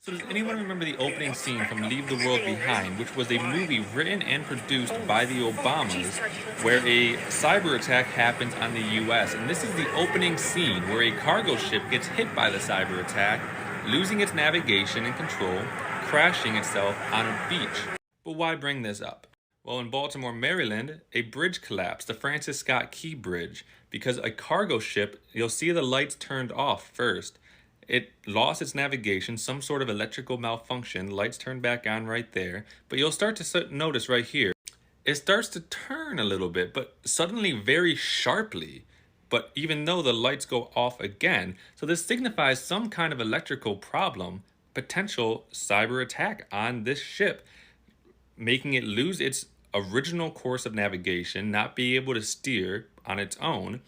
So does anyone remember the opening scene from Leave the World Behind, which was a movie written and produced by the Obamas, where a cyber attack happens on the US? And this is the opening scene where a cargo ship gets hit by the cyber attack, losing its navigation and control, crashing itself on a beach. But why bring this up? Well, in Baltimore, Maryland, a bridge collapsed, the Francis Scott Key Bridge, because a cargo ship, you'll see the lights turned off first. It lost its navigation, some sort of electrical malfunction, lights turned back on right there, but you'll start to notice right here, it starts to turn a little bit, but suddenly very sharply. But even though the lights go off again, so this signifies some kind of electrical problem, potential cyber attack on this ship, making it lose its original course of navigation, not be able to steer on its own,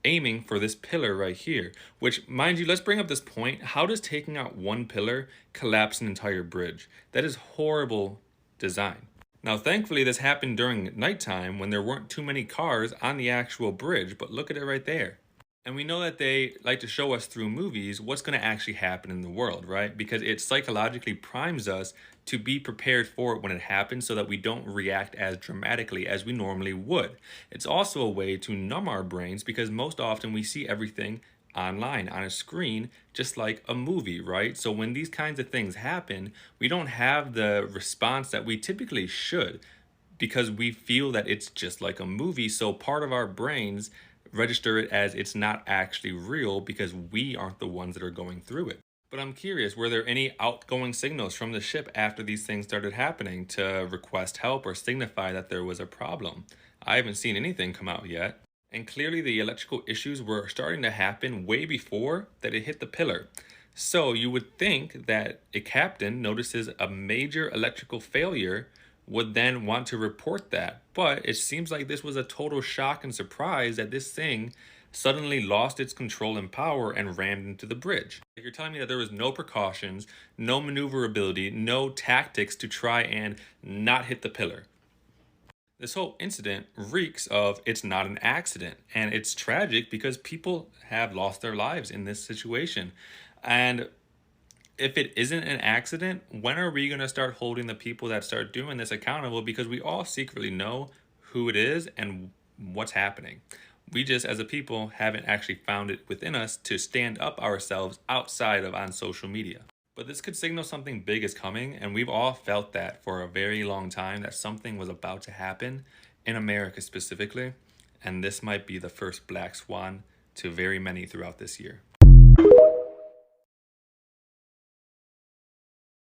aiming for this pillar right here, which, mind you, let's bring up this point. How does taking out one pillar collapse an entire bridge? That is horrible design. Now, thankfully, this happened during nighttime when there weren't too many cars on the actual bridge, but look at it right there. And we know that they like to show us through movies what's going to actually happen in the world, right? Because it psychologically primes us to be prepared for it when it happens so that we don't react as dramatically as we normally would. It's also a way to numb our brains because most often we see everything online on a screen, just like a movie, right? So when these kinds of things happen, we don't have the response that we typically should because we feel that it's just like a movie. So part of our brains register it as it's not actually real because we aren't the ones that are going through it. But I'm curious, were there any outgoing signals from the ship after these things started happening to request help or signify that there was a problem? I haven't seen anything come out yet. And clearly the electrical issues were starting to happen way before that it hit the pillar. So you would think that a captain notices a major electrical failure would then want to report that. But it seems like this was a total shock and surprise that this thing suddenly lost its control and power and rammed into the bridge. You're telling me that there was no precautions, no maneuverability, no tactics to try and not hit the pillar. This whole incident reeks of it's not an accident, and it's tragic because people have lost their lives in this situation. And if it isn't an accident, when are we going to start holding the people that start doing this accountable? Because we all secretly know who it is and what's happening. We just, as a people, haven't actually found it within us to stand up ourselves outside of on social media. But this could signal something big is coming, and we've all felt that for a very long time, that something was about to happen in America specifically, and this might be the first black swan to very many throughout this year.